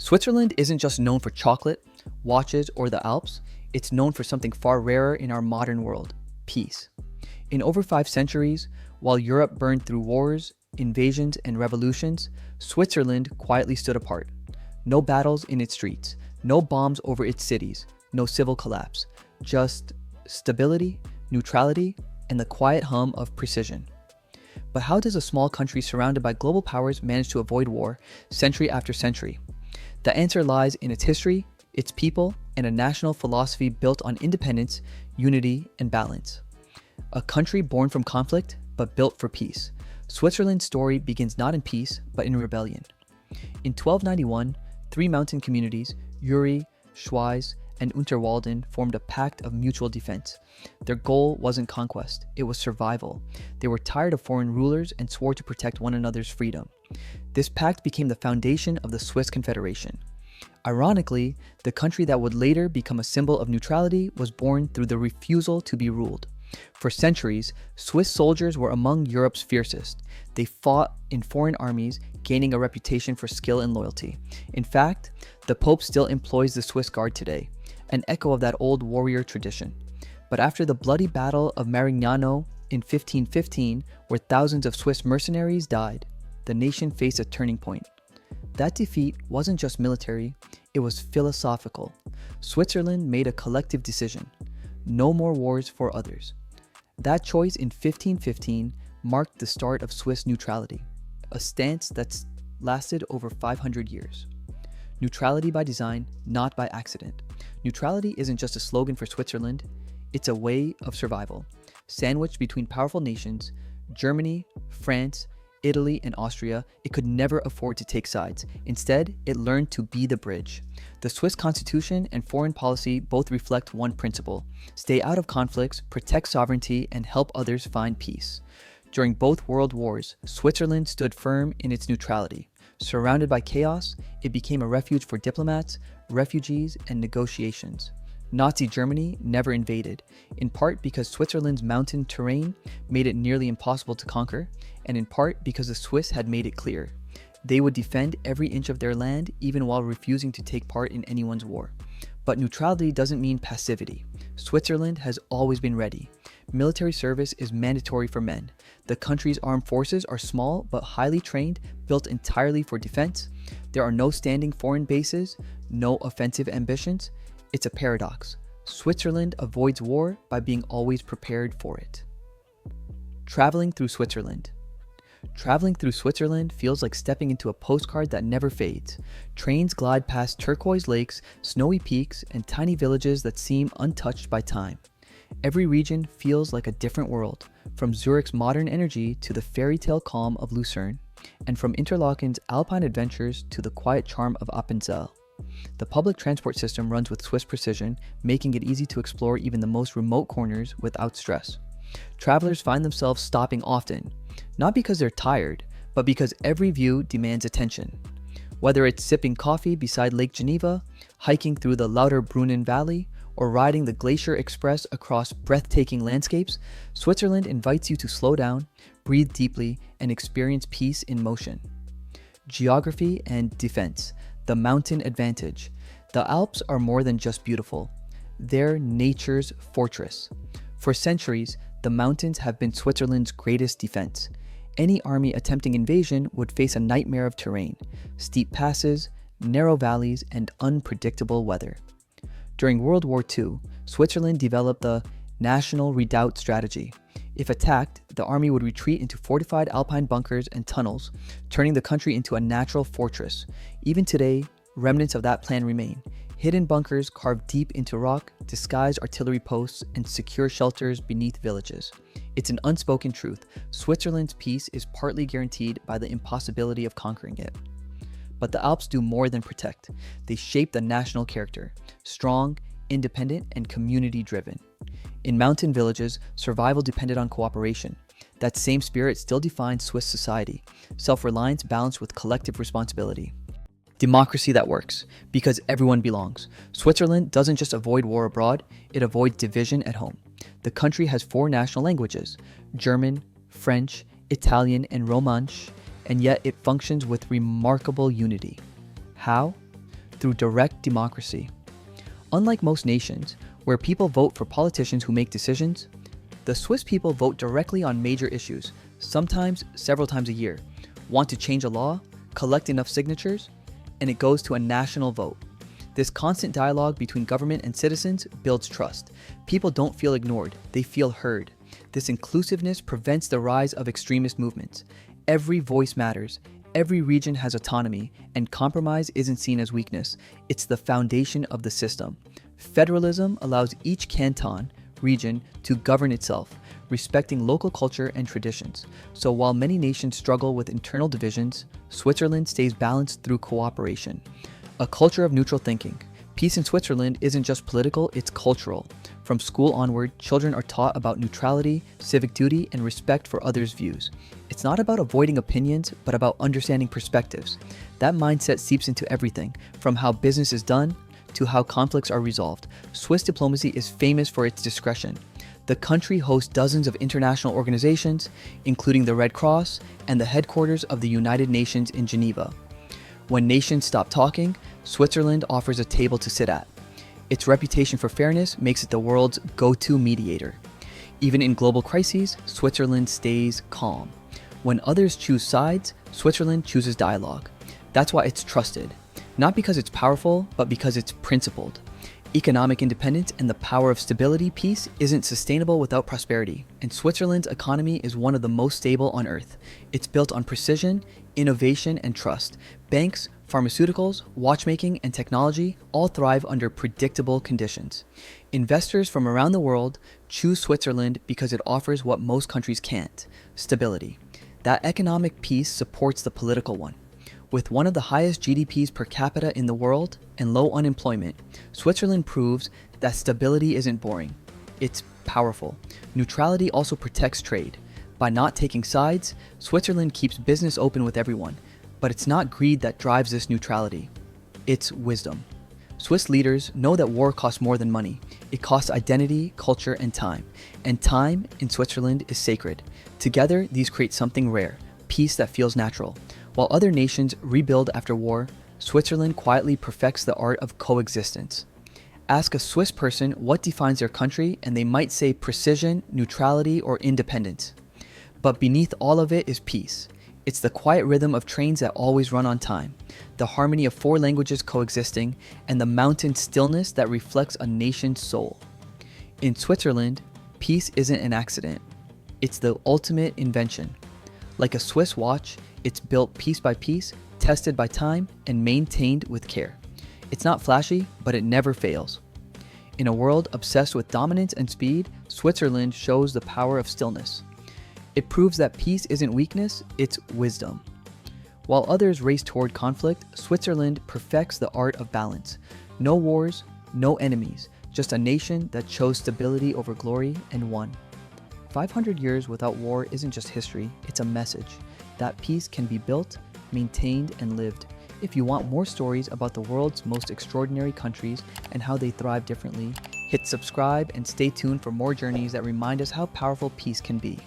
Switzerland isn't just known for chocolate, watches, or the Alps, it's known for something far rarer in our modern world: peace. In over 5 centuries, while Europe burned through wars, invasions, and revolutions, Switzerland quietly stood apart. No battles in its streets, no bombs over its cities, no civil collapse, just stability, neutrality, and the quiet hum of precision. But how does a small country surrounded by global powers manage to avoid war century after century? The answer lies in its history, its people, and a national philosophy built on independence, unity, and balance. A country born from conflict, but built for peace. Switzerland's story begins not in peace, but in rebellion. In 1291, three mountain communities, Uri, Schweiz, and Unterwalden, formed a pact of mutual defense. Their goal wasn't conquest, it was survival. They were tired of foreign rulers and swore to protect one another's freedom. This pact became the foundation of the Swiss Confederation. Ironically, the country that would later become a symbol of neutrality was born through the refusal to be ruled. For centuries, Swiss soldiers were among Europe's fiercest. They fought in foreign armies, gaining a reputation for skill and loyalty. In fact, the Pope still employs the Swiss Guard today, an echo of that old warrior tradition. But after the bloody Battle of Marignano in 1515, where thousands of Swiss mercenaries died, the nation faced a turning point. That defeat wasn't just military, it was philosophical. Switzerland made a collective decision: no more wars for others. That choice in 1515 marked the start of Swiss neutrality, a stance that's lasted over 500 years. Neutrality by design, not by accident. Neutrality isn't just a slogan for Switzerland, it's a way of survival. Sandwiched between powerful nations, Germany, France, Italy, and Austria, it could never afford to take sides. Instead, it learned to be the bridge. The Swiss constitution and foreign policy both reflect one principle: stay out of conflicts, protect sovereignty, and help others find peace. During both world wars, Switzerland stood firm in its neutrality. Surrounded by chaos, it became a refuge for diplomats, refugees, and negotiations. Nazi Germany never invaded, in part because Switzerland's mountain terrain made it nearly impossible to conquer, and in part because the Swiss had made it clear they would defend every inch of their land even while refusing to take part in anyone's war. But neutrality doesn't mean passivity. Switzerland has always been ready. Military service is mandatory for men. The country's armed forces are small but highly trained, built entirely for defense. There are no standing foreign bases, no offensive ambitions. It's a paradox. Switzerland avoids war by being always prepared for it. Traveling through Switzerland. Traveling through Switzerland feels like stepping into a postcard that never fades. Trains glide past turquoise lakes, snowy peaks, and tiny villages that seem untouched by time. Every region feels like a different world, from Zurich's modern energy to the fairy tale calm of Lucerne, and from Interlaken's alpine adventures to the quiet charm of Appenzell. The public transport system runs with Swiss precision, making it easy to explore even the most remote corners without stress. Travelers find themselves stopping often, not because they're tired, but because every view demands attention. Whether it's sipping coffee beside Lake Geneva, hiking through the Lauterbrunnen Valley, or riding the Glacier Express across breathtaking landscapes, Switzerland invites you to slow down, breathe deeply, and experience peace in motion. Geography and defense. The mountain advantage. The Alps are more than just beautiful. They're nature's fortress. For centuries, the mountains have been Switzerland's greatest defense. Any army attempting invasion would face a nightmare of terrain: steep passes, narrow valleys, and unpredictable weather. During World War II, Switzerland developed the National Redoubt strategy. If attacked, the army would retreat into fortified alpine bunkers and tunnels, turning the country into a natural fortress. Even today, remnants of that plan remain. Hidden bunkers carved deep into rock, disguised artillery posts, and secure shelters beneath villages. It's an unspoken truth: Switzerland's peace is partly guaranteed by the impossibility of conquering it. But the Alps do more than protect. They shape the national character: strong, independent, and community-driven. In mountain villages, survival depended on cooperation. That same spirit still defines Swiss society: self-reliance balanced with collective responsibility. Democracy that works, because everyone belongs. Switzerland doesn't just avoid war abroad, it avoids division at home. The country has 4 national languages: German, French, Italian, and Romansh, and yet it functions with remarkable unity. How? through direct democracy. Unlike most nations, where people vote for politicians who make decisions, the Swiss people vote directly on major issues, sometimes several times a year, want to change a law, collect enough signatures, and it goes to a national vote. This constant dialogue between government and citizens builds trust. People don't feel ignored, they feel heard. This inclusiveness prevents the rise of extremist movements. Every voice matters, every region has autonomy, and compromise isn't seen as weakness. It's the foundation of the system. Federalism allows each canton, region, to govern itself, respecting local culture and traditions. So while many nations struggle with internal divisions, Switzerland stays balanced through cooperation. A culture of neutral thinking. Peace in Switzerland isn't just political, it's cultural. From school onward, children are taught about neutrality, civic duty, and respect for others' views. It's not about avoiding opinions, but about understanding perspectives. That mindset seeps into everything, from how business is done to how conflicts are resolved. Swiss diplomacy is famous for its discretion. The country hosts dozens of international organizations, including the Red Cross and the headquarters of the United Nations in Geneva. When nations stop talking, Switzerland offers a table to sit at. Its reputation for fairness makes it the world's go-to mediator. Even in global crises, Switzerland stays calm. When others choose sides, Switzerland chooses dialogue. That's why it's trusted. Not because it's powerful, but because it's principled. Economic independence and the power of stability peace isn't sustainable without prosperity, and Switzerland's economy is one of the most stable on earth. It's built on precision, innovation, and trust. Banks, pharmaceuticals, watchmaking, and technology all thrive under predictable conditions. Investors from around the world choose Switzerland because it offers what most countries can't: stability. That economic peace supports the political one. With one of the highest GDPs per capita in the world and low unemployment, Switzerland proves that stability isn't boring. It's powerful. Neutrality also protects trade. By not taking sides, Switzerland keeps business open with everyone. But it's not greed that drives this neutrality. It's wisdom. Swiss leaders know that war costs more than money. It costs identity, culture, and time. And time in Switzerland is sacred. Together, these create something rare, peace that feels natural. While other nations rebuild after war, Switzerland quietly perfects the art of coexistence. Ask a Swiss person what defines their country, and they might say precision, neutrality, or independence. But beneath all of it is peace. It's the quiet rhythm of trains that always run on time, the harmony of 4 languages coexisting, and the mountain stillness that reflects a nation's soul. In Switzerland, peace isn't an accident. It's the ultimate invention. Like a Swiss watch, it's built piece by piece, tested by time, and maintained with care. It's not flashy, but it never fails. In a world obsessed with dominance and speed, Switzerland shows the power of stillness. It proves that peace isn't weakness, it's wisdom. While others race toward conflict, Switzerland perfects the art of balance. No wars, no enemies, just a nation that chose stability over glory and won. 500 years without war isn't just history, it's a message. That peace can be built, maintained, and lived. If you want more stories about the world's most extraordinary countries and how they thrive differently, hit subscribe and stay tuned for more journeys that remind us how powerful peace can be.